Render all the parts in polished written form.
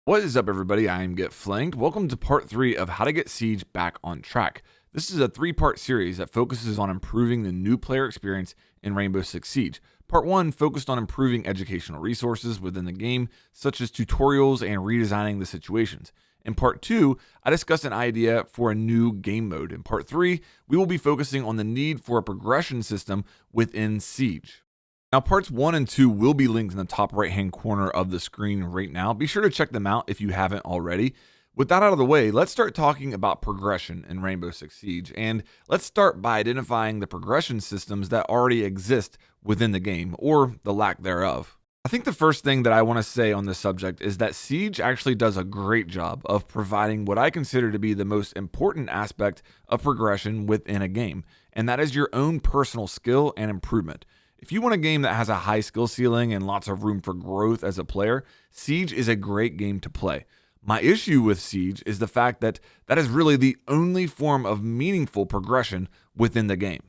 What is up, everybody? I am Get Flanked. Welcome to part 3 of how to get Siege back on track. This is a 3-part series that focuses on improving the new player experience in Rainbow Six Siege. Part 1 focused on improving educational resources within the game, such as tutorials and redesigning the situations. In part 2, I discussed an idea for a new game mode. In part 3, we will be focusing on the need for a progression system within Siege. Now, parts 1 and 2 will be linked in the top right-hand corner of the screen right now. Be sure to check them out if you haven't already. With that out of the way, let's start talking about progression in Rainbow Six Siege. And let's start by identifying the progression systems that already exist within the game, or the lack thereof. I think the first thing that I want to say on this subject is that Siege actually does a great job of providing what I consider to be the most important aspect of progression within a game, and that is your own personal skill and improvement. If you want a game that has a high skill ceiling and lots of room for growth as a player, Siege is a great game to play. My issue with Siege is the fact that that is really the only form of meaningful progression within the game.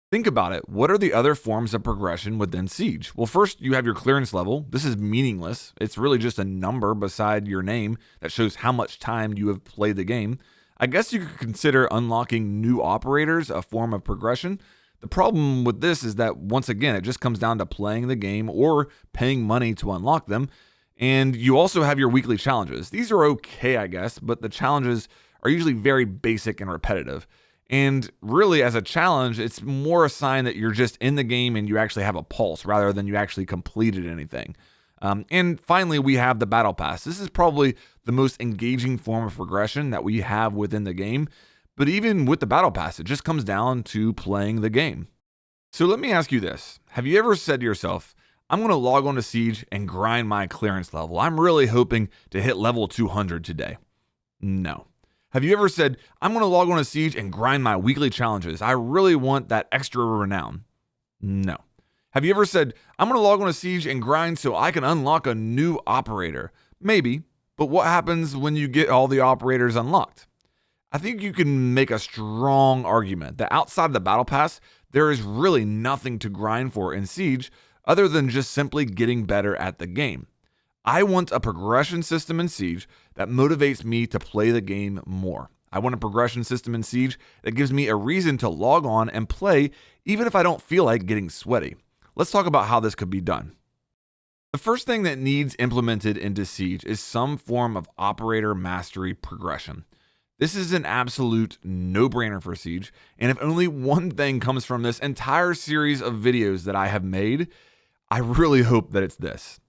Think about it. What are the other forms of progression within Siege? Well, first, you have your clearance level. This is meaningless. It's really just a number beside your name that shows how much time you have played the game. I guess you could consider unlocking new operators a form of progression. The problem with this is that, once again, it just comes down to playing the game or paying money to unlock them. And you also have your weekly challenges. These are okay, I guess, but the challenges are usually very basic and repetitive. And really, as a challenge, it's more a sign that you're just in the game and you actually have a pulse rather than you actually completed anything. And finally, we have the Battle Pass. This is probably the most engaging form of progression that we have within the game. But even with the Battle Pass, it just comes down to playing the game. So let me ask you this. Have you ever said to yourself, I'm going to log on to Siege and grind my clearance level. I'm really hoping to hit level 200 today. No. Have you ever said, I'm going to log on to Siege and grind my weekly challenges. I really want that extra renown. No. Have you ever said, I'm going to log on to Siege and grind so I can unlock a new operator? Maybe, but what happens when you get all the operators unlocked? I think you can make a strong argument that outside of the Battle Pass, there is really nothing to grind for in Siege other than just simply getting better at the game. I want a progression system in Siege that motivates me to play the game more. I want a progression system in Siege that gives me a reason to log on and play even if I don't feel like getting sweaty. Let's talk about how this could be done. The first thing that needs implemented into Siege is some form of operator mastery progression. This is an absolute no-brainer for Siege, and if only one thing comes from this entire series of videos that I have made, I really hope that it's this.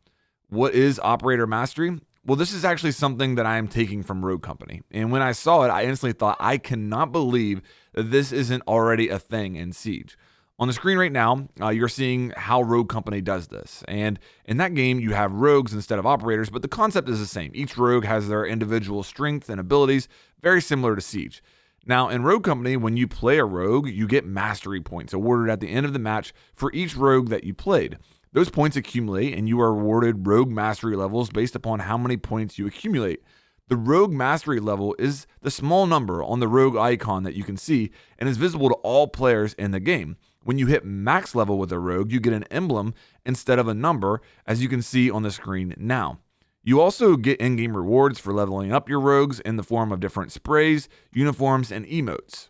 What is operator mastery? Well, this is actually something that I am taking from Rogue Company, and when I saw it, I instantly thought, I cannot believe that this isn't already a thing in Siege. On the screen right now, you're seeing how Rogue Company does this. And in that game, you have rogues instead of operators, but the concept is the same. Each rogue has their individual strengths and abilities, very similar to Siege. Now, in Rogue Company, when you play a rogue, you get mastery points awarded at the end of the match for each rogue that you played. Those points accumulate, and you are awarded rogue mastery levels based upon how many points you accumulate. The rogue mastery level is the small number on the rogue icon that you can see and is visible to all players in the game. When you hit max level with a rogue, you get an emblem instead of a number, as you can see on the screen now. You also get in-game rewards for leveling up your rogues in the form of different sprays, uniforms, and emotes.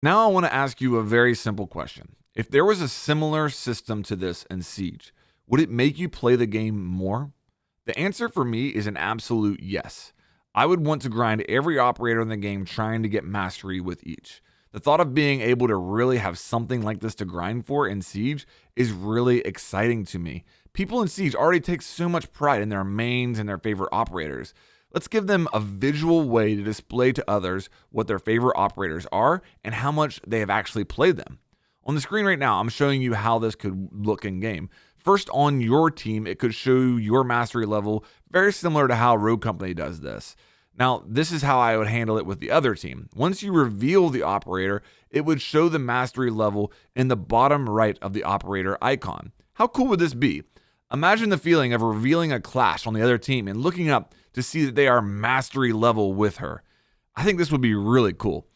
Now I want to ask you a very simple question. If there was a similar system to this in Siege, would it make you play the game more? The answer for me is an absolute yes. I would want to grind every operator in the game trying to get mastery with each. The thought of being able to really have something like this to grind for in Siege is really exciting to me. People in Siege already take so much pride in their mains and their favorite operators. Let's give them a visual way to display to others what their favorite operators are and how much they have actually played them. On the screen right now, I'm showing you how this could look in game. First, on your team, it could show your mastery level very similar to how Rogue Company does this. Now, this is how I would handle it with the other team. Once you reveal the operator, it would show the mastery level in the bottom right of the operator icon. How cool would this be? Imagine the feeling of revealing a Clash on the other team and looking up to see that they are mastery level with her. I think this would be really cool.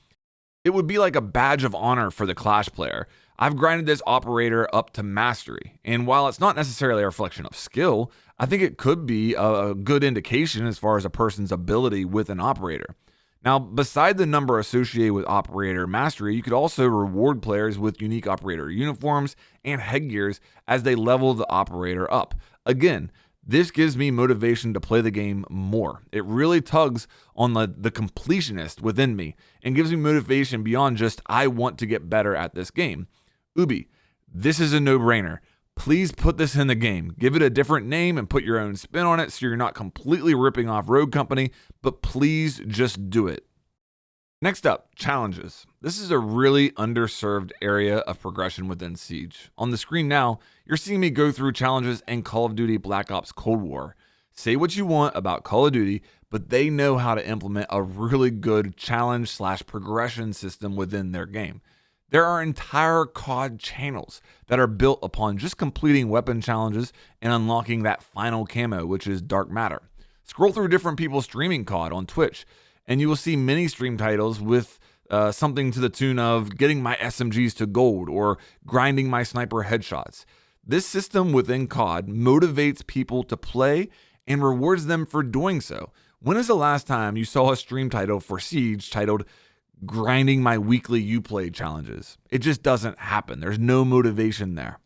It would be like a badge of honor for the Clash player. I've grinded this operator up to mastery. And while it's not necessarily a reflection of skill, I think it could be a good indication as far as a person's ability with an operator. Now, beside the number associated with operator mastery, you could also reward players with unique operator uniforms and headgears as they level the operator up. Again, this gives me motivation to play the game more. It really tugs on the completionist within me and gives me motivation beyond just, I want to get better at this game. Ubi, this is a no-brainer. Please put this in the game. Give it a different name and put your own spin on it so you're not completely ripping off Rogue Company, but please just do it. Next up, challenges. This is a really underserved area of progression within Siege. On the screen now, you're seeing me go through challenges in Call of Duty Black Ops Cold War. Say what you want about Call of Duty, but they know how to implement a really good challenge/progression system within their game. There are entire COD channels that are built upon just completing weapon challenges and unlocking that final camo, which is Dark Matter. Scroll through different people streaming COD on Twitch, and you will see many stream titles with something to the tune of getting my SMGs to gold or grinding my sniper headshots. This system within COD motivates people to play and rewards them for doing so. When is the last time you saw a stream title for Siege titled grinding my weekly Uplay challenges? It just doesn't happen. There's no motivation there.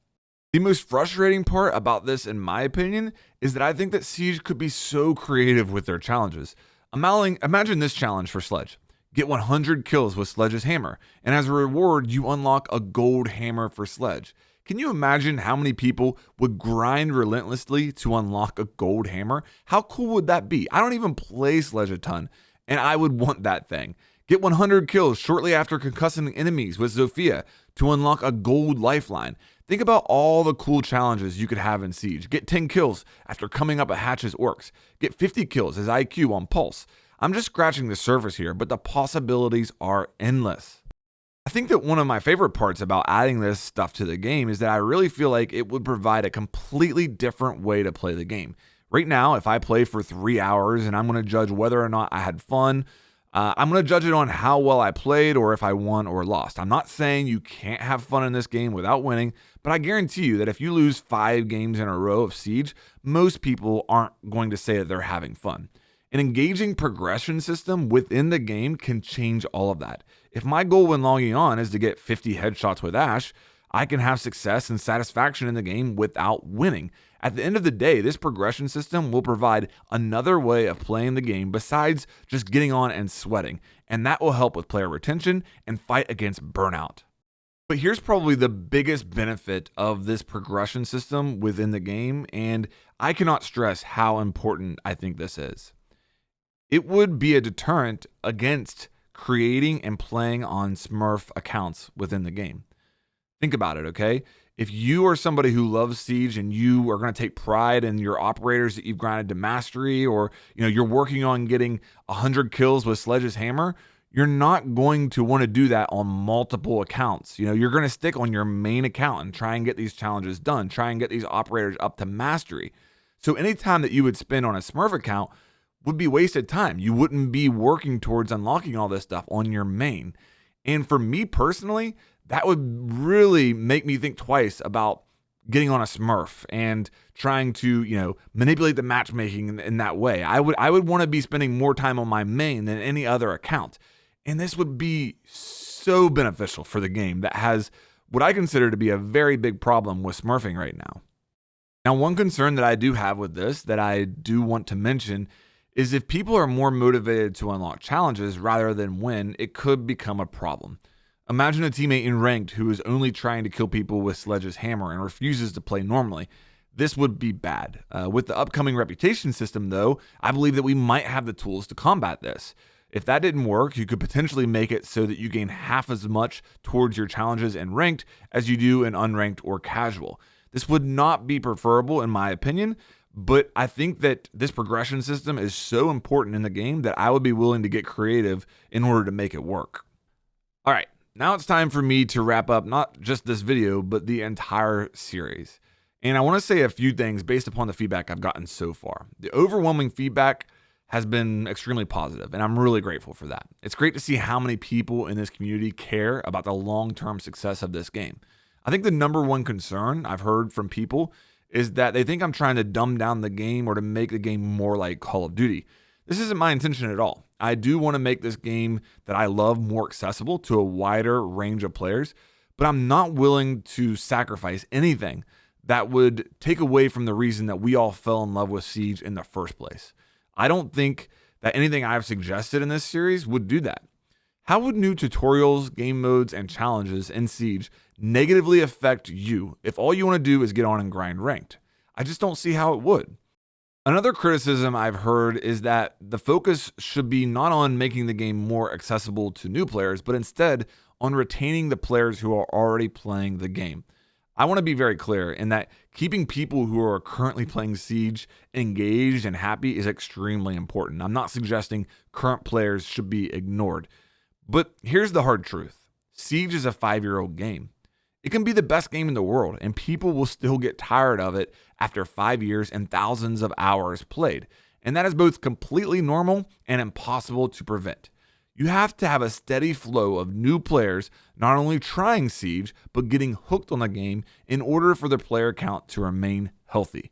The most frustrating part about this, in my opinion, is that I think that Siege could be so creative with their challenges. Imagine this challenge for Sledge. Get 100 kills with Sledge's hammer, and as a reward, you unlock a gold hammer for Sledge. Can you imagine how many people would grind relentlessly to unlock a gold hammer? How cool would that be? I don't even play Sledge a ton, and I would want that thing. Get 100 kills shortly after concussing enemies with Zofia to unlock a gold lifeline. Think about all the cool challenges you could have in Siege. Get 10 kills after coming up at Hatch's orcs. Get 50 kills as IQ on Pulse. I'm just scratching the surface here, but the possibilities are endless. I think that one of my favorite parts about adding this stuff to the game is that I really feel like it would provide a completely different way to play the game. Right now, if I play for 3 hours and I'm going to judge whether or not I had fun, I'm going to judge it on how well I played or if I won or lost. I'm not saying you can't have fun in this game without winning, but I guarantee you that if you lose 5 games in a row of Siege, most people aren't going to say that they're having fun. An engaging progression system within the game can change all of that. If my goal when logging on is to get 50 headshots with Ash, I can have success and satisfaction in the game without winning. At the end of the day, this progression system will provide another way of playing the game besides just getting on and sweating, and that will help with player retention and fight against burnout. But here's probably the biggest benefit of this progression system within the game, and I cannot stress how important I think this is. It would be a deterrent against creating and playing on Smurf accounts within the game. Think about it, okay? If you are somebody who loves Siege and you are going to take pride in your operators that you've grinded to mastery, or you're working on getting 100 kills with Sledge's hammer, you're not going to want to do that on multiple accounts. You're going to stick on your main account and try and get these challenges done, try and get these operators up to mastery. So any time that you would spend on a Smurf account would be wasted time. You wouldn't be working towards unlocking all this stuff on your main. And for me personally, that would really make me think twice about getting on a Smurf and trying to, manipulate the matchmaking in that way. I would want to be spending more time on my main than any other account. And this would be so beneficial for the game that has what I consider to be a very big problem with Smurfing right now. Now, one concern that I do have with this that I do want to mention is if people are more motivated to unlock challenges rather than win, it could become a problem. Imagine a teammate in ranked who is only trying to kill people with Sledge's hammer and refuses to play normally. This would be bad. With the upcoming reputation system, though, I believe that we might have the tools to combat this. If that didn't work, you could potentially make it so that you gain half as much towards your challenges in ranked as you do in unranked or casual. This would not be preferable in my opinion, but I think that this progression system is so important in the game that I would be willing to get creative in order to make it work. All right, now it's time for me to wrap up not just this video, but the entire series. And I want to say a few things based upon the feedback I've gotten so far. The overwhelming feedback has been extremely positive, and I'm really grateful for that. It's great to see how many people in this community care about the long-term success of this game. I think the number one concern I've heard from people is that they think I'm trying to dumb down the game or to make the game more like Call of Duty. This isn't my intention at all. I do want to make this game that I love more accessible to a wider range of players, but I'm not willing to sacrifice anything that would take away from the reason that we all fell in love with Siege in the first place. I don't think that anything I've suggested in this series would do that. How would new tutorials, game modes, and challenges in Siege negatively affect you if all you want to do is get on and grind ranked? I just don't see how it would. Another criticism I've heard is that the focus should be not on making the game more accessible to new players, but instead on retaining the players who are already playing the game. I want to be very clear in that keeping people who are currently playing Siege engaged and happy is extremely important. I'm not suggesting current players should be ignored. But here's the hard truth. Siege is a 5-year-old game. It can be the best game in the world, and people will still get tired of it after 5 years and thousands of hours played. And that is both completely normal and impossible to prevent. You have to have a steady flow of new players not only trying Siege, but getting hooked on the game in order for the player count to remain healthy.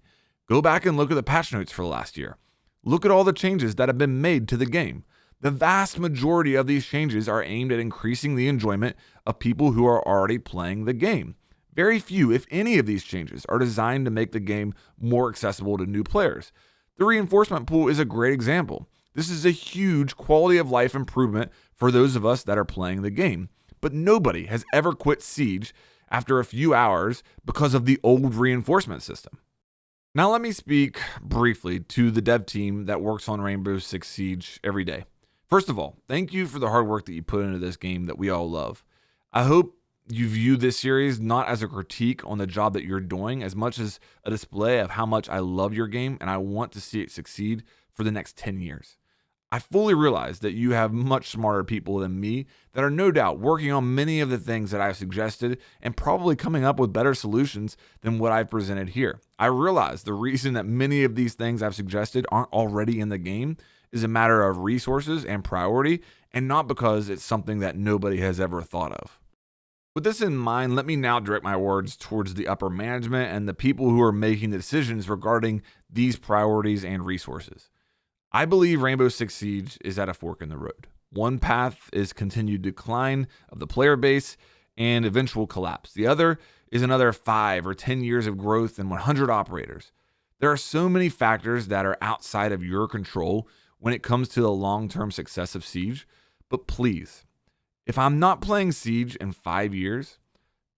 Go back and look at the patch notes for last year. Look at all the changes that have been made to the game. The vast majority of these changes are aimed at increasing the enjoyment of people who are already playing the game. Very few, if any, of these changes are designed to make the game more accessible to new players. The reinforcement pool is a great example. This is a huge quality of life improvement for those of us that are playing the game. But nobody has ever quit Siege after a few hours because of the old reinforcement system. Now let me speak briefly to the dev team that works on Rainbow Six Siege every day. First of all, thank you for the hard work that you put into this game that we all love. I hope you view this series not as a critique on the job that you're doing as much as a display of how much I love your game and I want to see it succeed for the next 10 years. I fully realize that you have much smarter people than me that are no doubt working on many of the things that I've suggested and probably coming up with better solutions than what I've presented here. I realize the reason that many of these things I've suggested aren't already in the game is a matter of resources and priority, and not because it's something that nobody has ever thought of. With this in mind, let me now direct my words towards the upper management and the people who are making the decisions regarding these priorities and resources. I believe Rainbow Six Siege is at a fork in the road. One path is continued decline of the player base and eventual collapse. The other is another 5 or 10 years of growth and 100 operators. There are so many factors that are outside of your control when it comes to the long-term success of Siege, but please, if I'm not playing Siege in 5 years,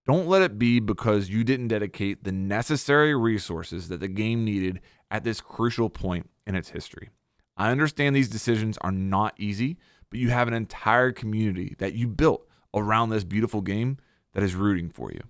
don't let it be because you didn't dedicate the necessary resources that the game needed at this crucial point in its history. I understand these decisions are not easy, but you have an entire community that you built around this beautiful game that is rooting for you.